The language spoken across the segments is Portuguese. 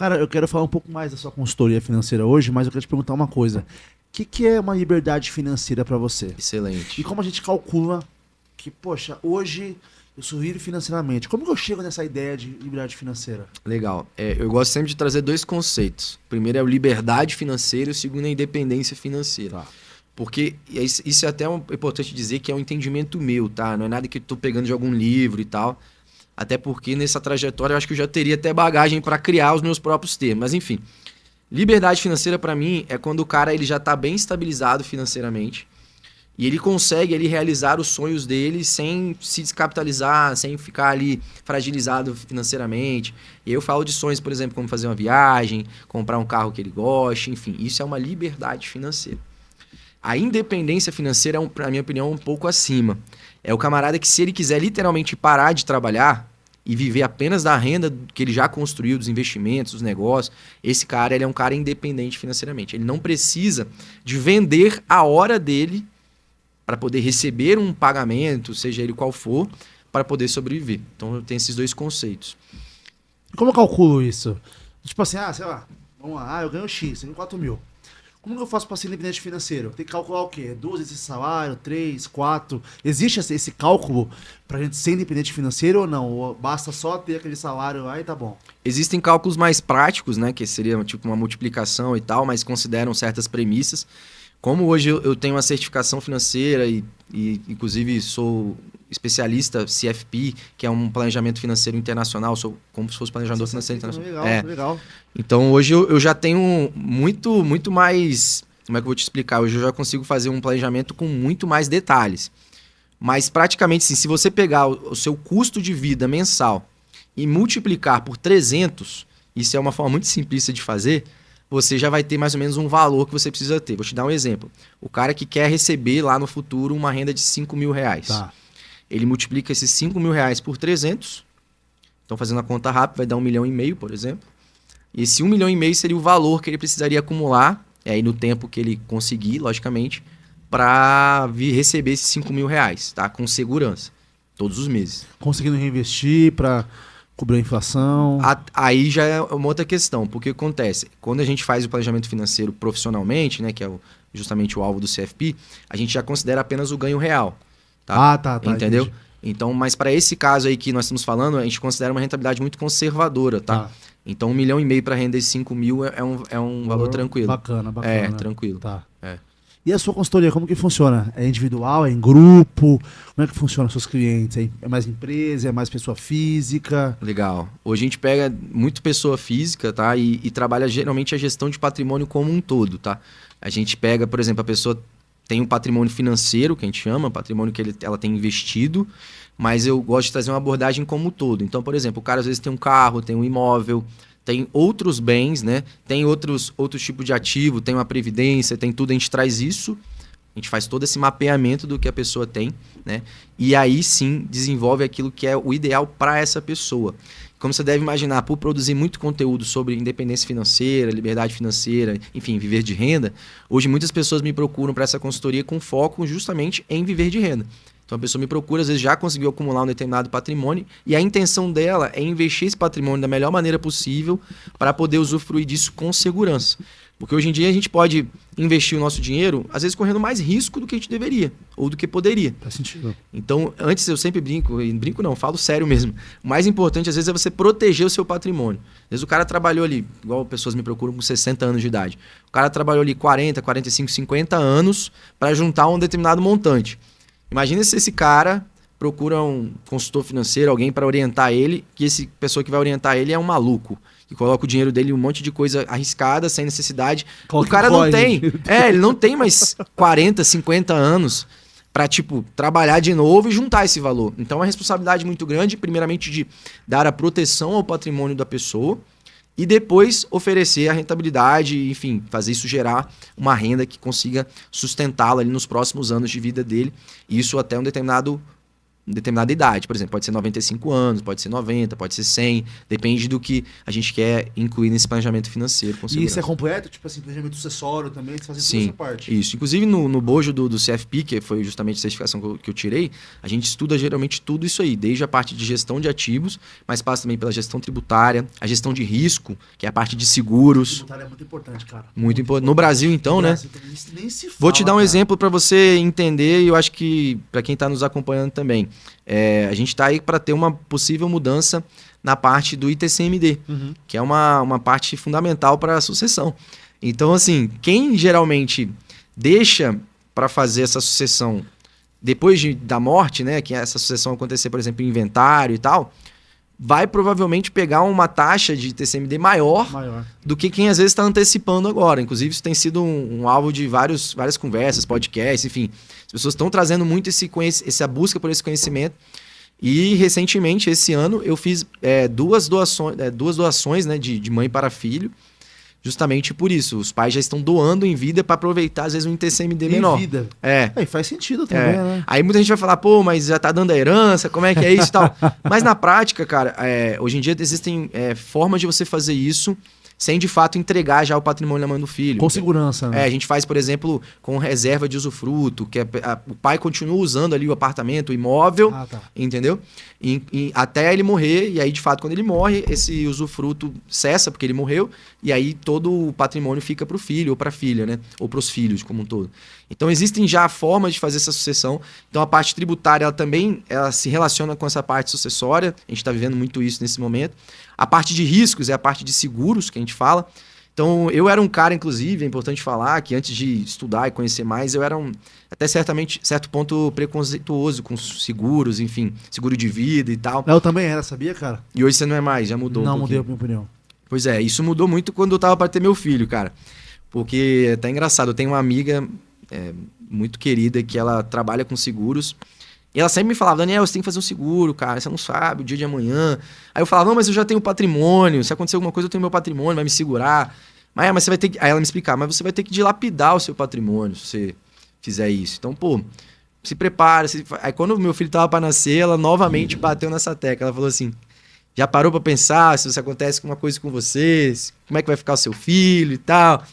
Cara, eu quero falar um pouco mais da sua consultoria financeira hoje, mas eu quero te perguntar uma coisa. O que é uma liberdade financeira para você? Excelente. E como a gente calcula que, poxa, hoje eu sou livre financeiramente? Como que eu chego nessa ideia de liberdade financeira? Legal. Eu gosto sempre de trazer dois conceitos. O primeiro é o liberdade financeira e o segundo é a independência financeira. Tá. Porque isso é até importante dizer que é um entendimento meu, tá? Não é nada que eu tô pegando de algum livro e tal. Até porque nessa trajetória eu acho que eu já teria até bagagem para criar os meus próprios termos. Mas enfim, liberdade financeira para mim é quando o cara ele já tá bem estabilizado financeiramente e ele consegue ele realizar os sonhos dele sem se descapitalizar, sem ficar ali fragilizado financeiramente. E aí eu falo de sonhos, por exemplo, como fazer uma viagem, comprar um carro que ele goste, enfim, isso é uma liberdade financeira. A independência financeira, na minha opinião, um pouco acima. É o camarada que, se ele quiser literalmente parar de trabalhar e viver apenas da renda que ele já construiu, dos investimentos, dos negócios, esse cara ele é um cara independente financeiramente. Ele não precisa de vender a hora dele para poder receber um pagamento, seja ele qual for, para poder sobreviver. Então, eu tenho esses dois conceitos. Como eu calculo isso? Tipo assim, sei lá, vamos lá, eu ganho X, eu ganho 4 mil. Como que eu faço para ser independente financeiro? Tem que calcular o quê? 2 vezes esse salário, 3, 4? Existe esse cálculo pra gente ser independente financeiro ou não? Ou basta só ter aquele salário lá e tá bom? Existem cálculos mais práticos, né, que seria tipo uma multiplicação e tal, mas consideram certas premissas. Como hoje eu tenho uma certificação financeira e inclusive sou especialista CFP, que é um planejamento financeiro internacional, sou como se fosse planejador financeiro internacional. Legal. Então hoje eu já tenho muito mais... Como é que eu vou te explicar? Hoje eu já consigo fazer um planejamento com muito mais detalhes. Mas praticamente, sim, se você pegar o seu custo de vida mensal e multiplicar por 300, isso é uma forma muito simplista de fazer, você já vai ter mais ou menos um valor que você precisa ter. Vou te dar um exemplo. O cara que quer receber lá no futuro uma renda de 5 mil reais. Tá. Ele multiplica esses 5 mil reais por 300. Então, fazendo a conta rápida, vai dar 1,5 milhão, por exemplo. E esse 1,5 milhão seria o valor que ele precisaria acumular, aí no tempo que ele conseguir, logicamente, para vir receber esses 5 mil reais, tá? Com segurança, todos os meses. Conseguindo reinvestir para cobrir a inflação. Aí já é uma outra questão, porque acontece, quando a gente faz o planejamento financeiro profissionalmente, né, que é justamente o alvo do CFP, a gente já considera apenas o ganho real. Tá? Tá. Entendeu? Entendi. Então, mas para esse caso aí que nós estamos falando, a gente considera uma rentabilidade muito conservadora, tá? Então, 1,5 milhão para render 5 mil é um valor tranquilo. Bacana. É, tranquilo. Tá. É. E a sua consultoria, como que funciona? É individual? É em grupo? Como é que funciona os seus clientes? É mais empresa? É mais pessoa física? Legal. Hoje a gente pega muito pessoa física, tá? E trabalha geralmente a gestão de patrimônio como um todo, tá? A gente pega, por exemplo, a pessoa tem um patrimônio financeiro, que a gente chama, patrimônio que ela tem investido, mas eu gosto de trazer uma abordagem como um todo. Então, por exemplo, o cara às vezes tem um carro, tem um imóvel, tem outros bens, né? Tem outros tipos de ativo, tem uma previdência, tem tudo. A gente traz isso, a gente faz todo esse mapeamento do que a pessoa tem, né? E aí sim desenvolve aquilo que é o ideal para essa pessoa. Como você deve imaginar, por produzir muito conteúdo sobre independência financeira, liberdade financeira, enfim, viver de renda, hoje muitas pessoas me procuram para essa consultoria com foco justamente em viver de renda. Então a pessoa me procura, às vezes já conseguiu acumular um determinado patrimônio e a intenção dela é investir esse patrimônio da melhor maneira possível para poder usufruir disso com segurança. Porque hoje em dia a gente pode investir o nosso dinheiro, às vezes correndo mais risco do que a gente deveria, ou do que poderia. Faz sentido. Então, antes eu sempre brinco, e brinco não, falo sério mesmo. O mais importante, às vezes, é você proteger o seu patrimônio. Às vezes o cara trabalhou ali, igual pessoas me procuram com 60 anos de idade. O cara trabalhou ali 40, 45, 50 anos para juntar um determinado montante. Imagina se esse cara procura um consultor financeiro, alguém para orientar ele, que essa pessoa que vai orientar ele é um maluco, que coloca o dinheiro dele em um monte de coisa arriscada, sem necessidade. O cara não tem. Ele não tem mais 40, 50 anos para, trabalhar de novo e juntar esse valor. Então, é uma responsabilidade muito grande, primeiramente, de dar a proteção ao patrimônio da pessoa e depois oferecer a rentabilidade, enfim, fazer isso gerar uma renda que consiga sustentá-la ali nos próximos anos de vida dele. E isso até um determinado determinada idade. Por exemplo, pode ser 95 anos, pode ser 90, pode ser 100. Depende do que a gente quer incluir nesse planejamento financeiro. Com E isso é completo? Tipo assim, planejamento sucessório também? Você faz toda essa parte? Isso. Inclusive no bojo do CFP, que foi justamente a certificação que eu tirei, a gente estuda geralmente tudo isso aí, desde a parte de gestão de ativos, mas passa também pela gestão tributária, a gestão de risco, que é a parte de seguros. Tributária é muito importante, cara. Muito importante. No Brasil, então, né? Nem se fala, Vou te dar um cara. exemplo para você entender, e eu acho que para quem está nos acompanhando também. A gente está aí para ter uma possível mudança na parte do ITCMD, que é uma parte fundamental para a sucessão. Então, assim, quem geralmente deixa para fazer essa sucessão depois da morte, né, que essa sucessão acontecer, por exemplo, em inventário e tal, vai provavelmente pegar uma taxa de ITCMD maior do que quem às vezes está antecipando agora. Inclusive, isso tem sido um alvo de várias conversas, podcasts, enfim. As pessoas estão trazendo muito essa busca por esse conhecimento. E, recentemente, esse ano, eu fiz duas doações, né, de mãe para filho, justamente por isso. Os pais já estão doando em vida para aproveitar, às vezes, um ITCMD menor. Em vida? E faz sentido também, né? Aí muita gente vai falar, pô, mas já tá dando a herança, como é que é isso e tal? Mas na prática, cara, hoje em dia existem formas de você fazer isso sem, de fato, entregar já o patrimônio na mão do filho. Com segurança, né? A gente faz, por exemplo, com reserva de usufruto, que o pai continua usando ali o apartamento, o imóvel, entendeu? Até ele morrer, e aí, de fato, quando ele morre, esse usufruto cessa, porque ele morreu, e aí todo o patrimônio fica para o filho ou para a filha, né? Ou para os filhos como um todo. Então, existem já formas de fazer essa sucessão. Então, a parte tributária, ela se relaciona com essa parte sucessória. A gente está vivendo muito isso nesse momento. A parte de riscos é a parte de seguros que a gente fala. Então, eu era um cara, inclusive, é importante falar que antes de estudar e conhecer mais, eu era até certo ponto preconceituoso com seguros, enfim, seguro de vida e tal. Eu também era, sabia, cara? E hoje você não é mais, já mudou Não, um pouquinho. mudei a minha opinião. Pois é, isso mudou muito quando eu tava para ter meu filho, cara. Porque é até engraçado, eu tenho uma amiga muito querida que ela trabalha com seguros. E ela sempre me falava, Daniel, você tem que fazer um seguro, cara, você não sabe, o dia de amanhã. Aí eu falava, não, mas eu já tenho patrimônio, se acontecer alguma coisa eu tenho meu patrimônio, vai me segurar. Mas você vai ter que... Aí ela me explicava, mas você vai ter que dilapidar o seu patrimônio se você fizer isso. Então, pô, se prepara. Aí quando o meu filho tava para nascer, ela novamente bateu nessa tecla. Ela falou assim, já parou para pensar se acontece alguma coisa com você, como é que vai ficar o seu filho e tal...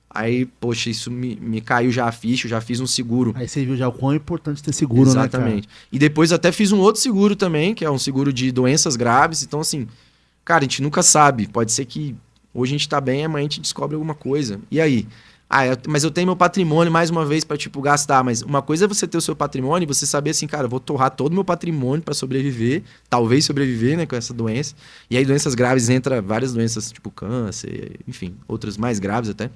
Aí, poxa, isso me caiu já a ficha, eu já fiz um seguro. Aí você viu já o quão é importante ter seguro, Exatamente. Né, cara? E depois até fiz um outro seguro também, que é um seguro de doenças graves. Então, assim, cara, a gente nunca sabe. Pode ser que hoje a gente tá bem, amanhã a gente descobre alguma coisa. E aí? Mas eu tenho meu patrimônio mais uma vez pra, tipo, gastar. Mas uma coisa é você ter o seu patrimônio e você saber assim, cara, eu vou torrar todo o meu patrimônio pra sobreviver. Talvez sobreviver, né, com essa doença. E aí, doenças graves, entra várias doenças, tipo câncer, enfim, outras mais graves até.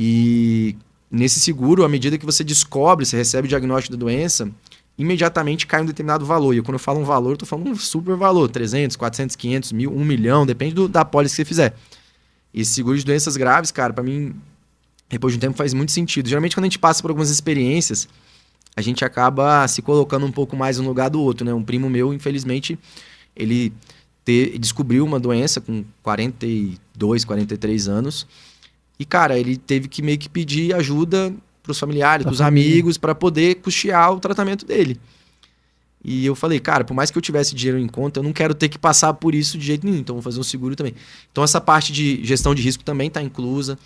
E nesse seguro, à medida que você descobre, você recebe o diagnóstico da doença, imediatamente cai um determinado valor. E quando eu falo um valor, eu tô falando um super valor, 300, 400, 500, 1.000, 1 milhão, depende da pólice que você fizer. E esse seguro de doenças graves, cara, pra mim, depois de um tempo faz muito sentido. Geralmente quando a gente passa por algumas experiências, a gente acaba se colocando um pouco mais no lugar do outro, né? Um primo meu, infelizmente, ele descobriu uma doença com 42, 43 anos. E, cara, ele teve que meio que pedir ajuda pros familiares, pros amigos, para poder custear o tratamento dele. E eu falei, cara, por mais que eu tivesse dinheiro em conta, eu não quero ter que passar por isso de jeito nenhum. Então, vou fazer um seguro também. Então, essa parte de gestão de risco também está inclusa.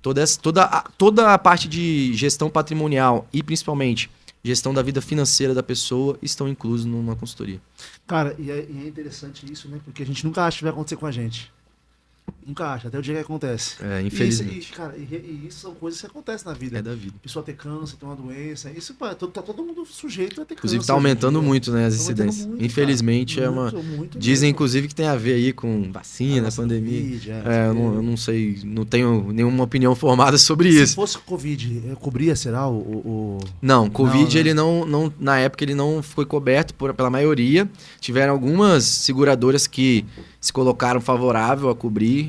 Toda a parte de gestão patrimonial e, principalmente, gestão da vida financeira da pessoa estão inclusos numa consultoria. Cara, e é interessante isso, né? Porque a gente nunca acha que vai acontecer com a gente. Nunca acha, até o dia que acontece. Infelizmente. E isso são coisas que acontecem na vida. É da vida. A pessoa ter câncer, ter uma doença, isso tá todo mundo sujeito a ter inclusive, câncer. Inclusive tá aumentando muito, né, as incidências. Muito, infelizmente, cara. Dizem, mesmo. Inclusive, que tem a ver aí com vacina, pandemia. COVID, eu não sei, não tenho nenhuma opinião formada sobre isso. Se fosse Covid, cobria, será Não, Covid, ele não, na época, ele não foi coberto pela maioria. Tiveram algumas seguradoras que se colocaram favorável a cobrir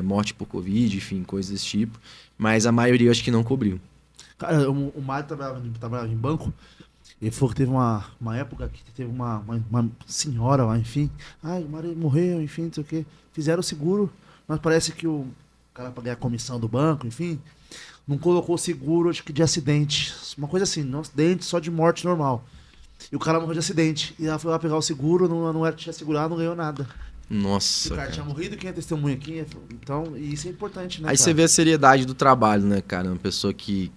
morte por Covid, enfim, coisas desse tipo. Mas a maioria eu acho que não cobriu. Cara, o Mário trabalhava em banco. Ele falou que teve uma época que teve uma senhora lá, enfim. O Mário morreu, enfim, não sei o quê. Fizeram o seguro, mas parece que o cara para ganhar a comissão do banco, enfim, não colocou seguro, acho que de acidente. Uma coisa assim, não acidente, só de morte normal. E o cara morreu de acidente. E ela foi lá pegar o seguro, não era, tinha segurado, não ganhou nada. Nossa, O cara cara. tinha morrido, quem é testemunha aqui. Então, e isso é importante, né, Aí cara? você vê a seriedade do trabalho, né, cara? Uma pessoa que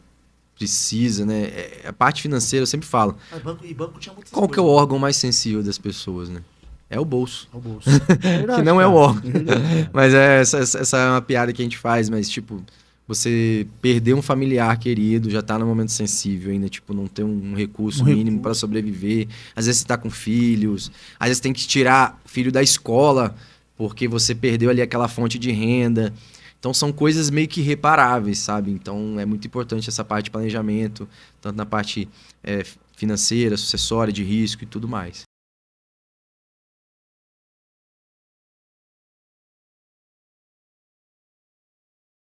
precisa, né? A parte financeira, eu sempre falo. Mas banco tinha muitas Qual que é o coisas. órgão mais sensível das pessoas, né? É o bolso. É o bolso. Que não é o órgão. Mas essa é uma piada que a gente faz, mas, tipo, você perder um familiar querido, já tá num momento sensível ainda, tipo, não ter um recurso mínimo para sobreviver. Às vezes você tá com filhos, às vezes tem que tirar filho da escola, porque você perdeu ali aquela fonte de renda. Então são coisas meio que irreparáveis, sabe? Então é muito importante essa parte de planejamento, tanto na parte financeira, sucessória, de risco e tudo mais.